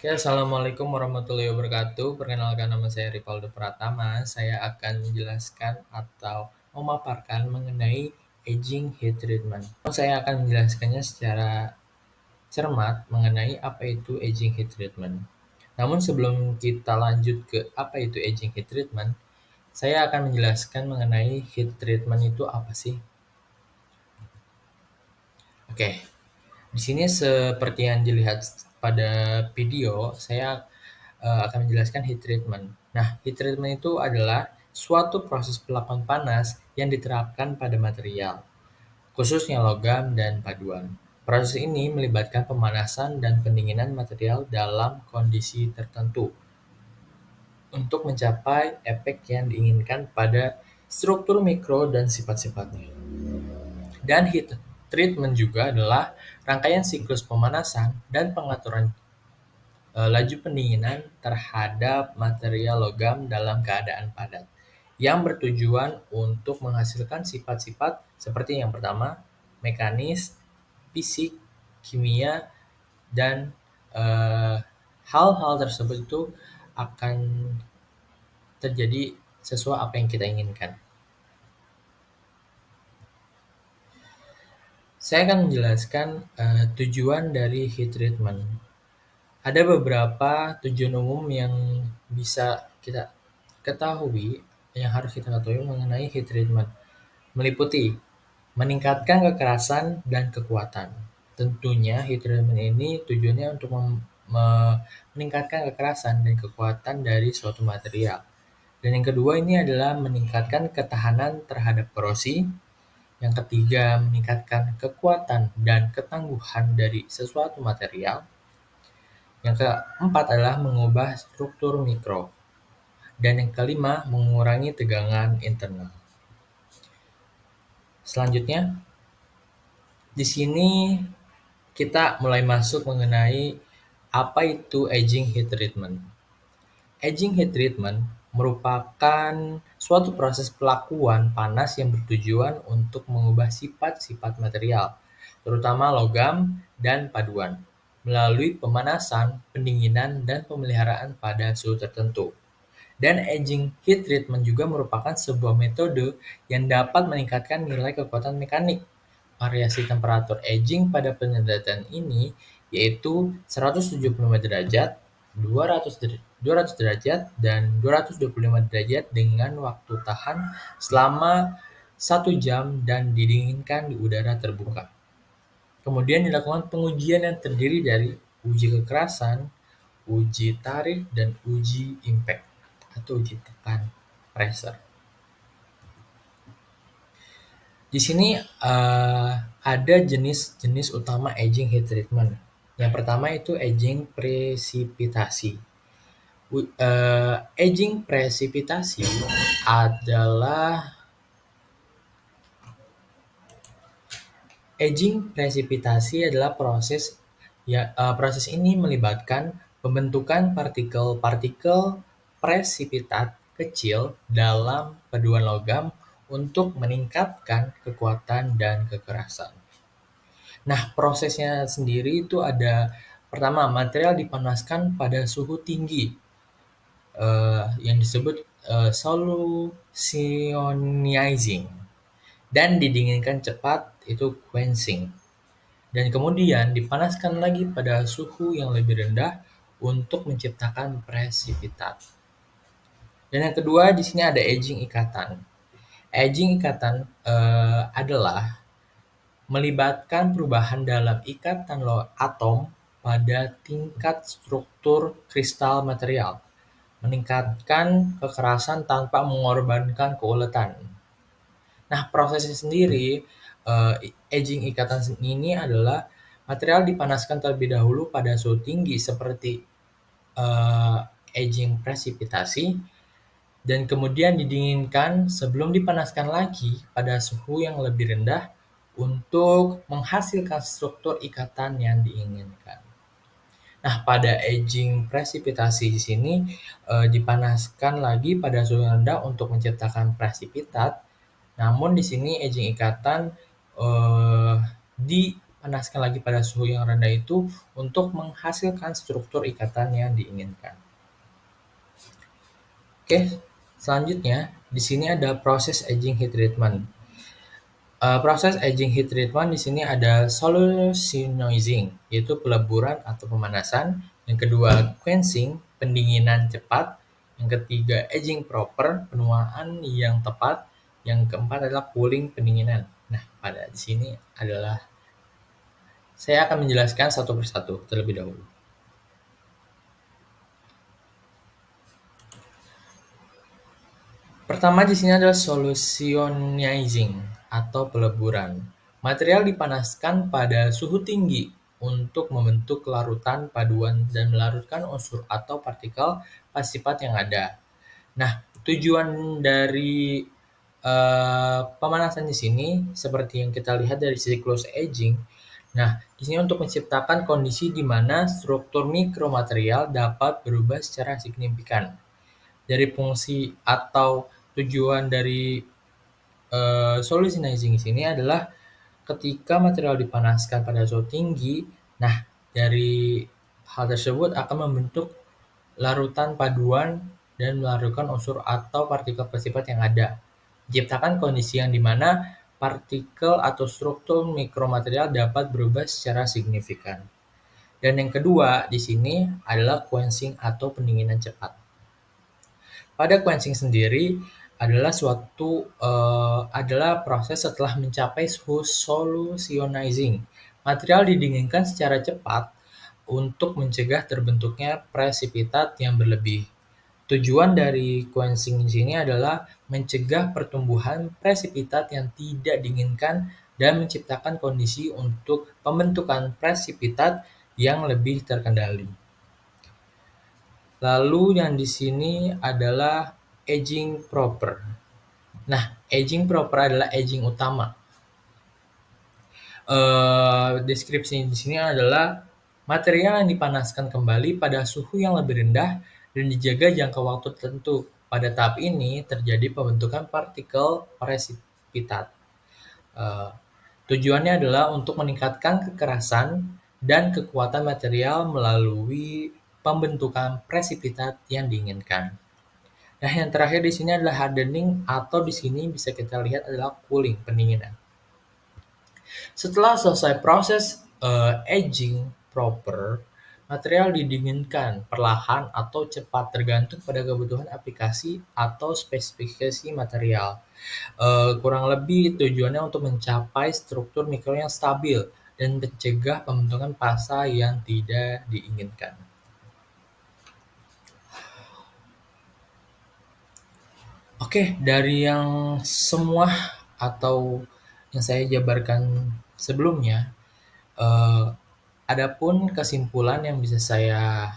Oke, assalamualaikum warahmatullahi wabarakatuh. Perkenalkan nama saya Rivaldo Pratama. Saya akan menjelaskan atau memaparkan mengenai aging heat treatment. Saya akan menjelaskannya secara cermat mengenai apa itu aging heat treatment. Namun sebelum kita lanjut ke apa itu aging heat treatment, saya akan menjelaskan mengenai heat treatment itu apa sih. Oke, di sini seperti yang dilihat pada video, saya akan menjelaskan heat treatment. Nah, heat treatment itu adalah suatu proses pelapukan panas yang diterapkan pada material, khususnya logam dan paduan. Proses ini melibatkan pemanasan dan pendinginan material dalam kondisi tertentu untuk mencapai efek yang diinginkan pada struktur mikro dan sifat-sifatnya. Dan heat treatment juga adalah rangkaian siklus pemanasan dan pengaturan laju pendinginan terhadap material logam dalam keadaan padat, yang bertujuan untuk menghasilkan sifat-sifat seperti yang pertama, mekanis, fisik, kimia, dan eh, hal-hal tersebut itu akan terjadi sesuai apa yang kita inginkan. Saya akan menjelaskan tujuan dari heat treatment. Ada beberapa tujuan umum yang bisa kita ketahui, yang harus kita ketahui mengenai heat treatment, meliputi meningkatkan kekerasan dan kekuatan. Tentunya heat treatment ini tujuannya untuk meningkatkan kekerasan dan kekuatan dari suatu material. Dan yang kedua ini adalah meningkatkan ketahanan terhadap korosi. Yang ketiga, meningkatkan kekuatan dan ketangguhan dari sesuatu material. Yang keempat adalah mengubah struktur mikro. Dan yang kelima, mengurangi tegangan internal. Selanjutnya, di sini kita mulai masuk mengenai apa itu aging heat treatment. Aging heat treatment merupakan suatu proses pelakuan panas yang bertujuan untuk mengubah sifat-sifat material, terutama logam dan paduan, melalui pemanasan, pendinginan, dan pemeliharaan pada suhu tertentu. Dan aging heat treatment juga merupakan sebuah metode yang dapat meningkatkan nilai kekuatan mekanik. Variasi temperatur aging pada penyedotan ini yaitu 175 derajat, 200 derajat, dan 225 derajat dengan waktu tahan selama 1 jam dan didinginkan di udara terbuka. Kemudian dilakukan pengujian yang terdiri dari uji kekerasan, uji tarik, dan uji impact atau uji tekan pressure. Di sini ada jenis-jenis utama aging heat treatment. Yang pertama itu aging presipitasi. Aging presipitasi adalah proses ini melibatkan pembentukan partikel-partikel presipitat kecil dalam paduan logam untuk meningkatkan kekuatan dan kekerasan. Nah, prosesnya sendiri itu ada pertama, material dipanaskan pada suhu tinggi yang disebut solutionizing, dan didinginkan cepat itu quenching. Dan kemudian dipanaskan lagi pada suhu yang lebih rendah untuk menciptakan presipitat. Dan yang kedua di sini ada aging ikatan. Aging ikatan adalah melibatkan perubahan dalam ikatan atom pada tingkat struktur kristal material, meningkatkan kekerasan tanpa mengorbankan keuletan. Nah, prosesnya sendiri, aging ikatan ini adalah material dipanaskan terlebih dahulu pada suhu tinggi seperti aging presipitasi, dan kemudian didinginkan sebelum dipanaskan lagi pada suhu yang lebih rendah untuk menghasilkan struktur ikatan yang diinginkan. Nah, pada aging presipitasi di sini dipanaskan lagi pada suhu rendah untuk menciptakan presipitat. Namun di sini aging ikatan panaskan lagi pada suhu yang rendah itu untuk menghasilkan struktur ikatan yang diinginkan. Oke, selanjutnya di sini ada proses aging heat treatment. Proses aging heat treatment di sini ada solutionizing, yaitu peleburan atau pemanasan. Yang kedua, quenching, pendinginan cepat. Yang ketiga, aging proper, penuaan yang tepat. Yang keempat adalah cooling, pendinginan. Nah, pada di sini adalah saya akan menjelaskan satu persatu terlebih dahulu. Pertama di sini adalah solutionizing atau peleburan. Material dipanaskan pada suhu tinggi untuk membentuk larutan paduan dan melarutkan unsur atau partikel pasipat yang ada. Nah, tujuan dari pemanasan di sini seperti yang kita lihat dari siklus aging. Nah, di sini untuk menciptakan kondisi di mana struktur mikromaterial dapat berubah secara signifikan. Dari fungsi atau tujuan dari solutionizing di sini adalah ketika material dipanaskan pada suhu tinggi, nah dari hal tersebut akan membentuk larutan paduan dan melarutkan unsur atau partikel bersifat yang ada. Menciptakan kondisi yang dimana partikel atau struktur mikromaterial dapat berubah secara signifikan. Dan yang kedua di sini adalah quenching atau pendinginan cepat. Pada quenching sendiri adalah proses setelah mencapai suhu solutionizing. Material didinginkan secara cepat untuk mencegah terbentuknya presipitat yang berlebih. Tujuan dari quenching di sini adalah mencegah pertumbuhan presipitat yang tidak diinginkan dan menciptakan kondisi untuk pembentukan presipitat yang lebih terkendali. Lalu yang di sini adalah aging proper. Nah, aging proper adalah aging utama. Deskripsi di sini adalah material yang dipanaskan kembali pada suhu yang lebih rendah dan dijaga jangka waktu tertentu. Pada tahap ini terjadi pembentukan partikel presipitat. Tujuannya adalah untuk meningkatkan kekerasan dan kekuatan material melalui pembentukan presipitat yang diinginkan. Nah, yang terakhir di sini adalah hardening atau di sini bisa kita lihat adalah cooling, pendinginan. Setelah selesai proses aging proper, material didinginkan perlahan atau cepat tergantung pada kebutuhan aplikasi atau spesifikasi material. Kurang lebih tujuannya untuk mencapai struktur mikro yang stabil dan mencegah pembentukan pasa yang tidak diinginkan. Oke, dari yang semua atau yang saya jabarkan sebelumnya, adapun kesimpulan yang bisa saya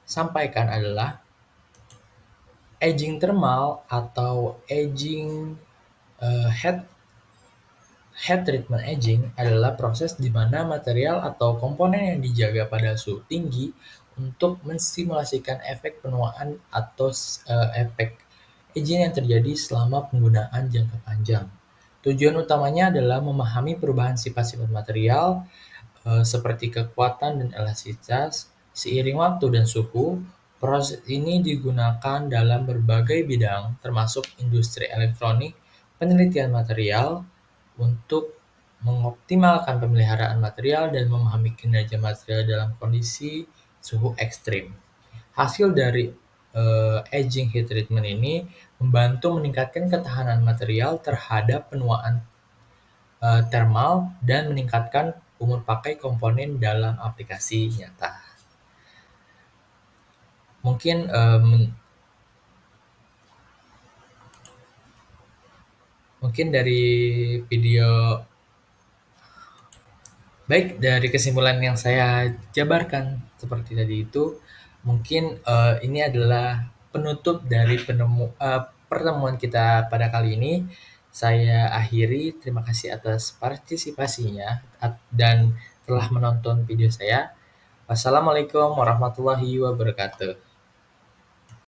sampaikan adalah aging thermal atau aging heat treatment aging adalah proses di mana material atau komponen yang dijaga pada suhu tinggi untuk mensimulasikan efek penuaan atau efek aging yang terjadi selama penggunaan jangka panjang. Tujuan utamanya adalah memahami perubahan sifat-sifat material seperti kekuatan dan elastisitas seiring waktu dan suhu. Proses ini digunakan dalam berbagai bidang, termasuk industri elektronik, penelitian material, untuk mengoptimalkan pemeliharaan material dan memahami kinerja material dalam kondisi suhu ekstrim. Hasil dari aging heat treatment ini membantu meningkatkan ketahanan material terhadap penuaan termal dan meningkatkan umur pakai komponen dalam aplikasi nyata. Mungkin dari video baik dari kesimpulan yang saya jabarkan seperti tadi itu, mungkin ini adalah penutup dari pertemuan kita pada kali ini. Saya akhiri, terima kasih atas partisipasinya dan telah menonton video saya. Wassalamualaikum warahmatullahi wabarakatuh.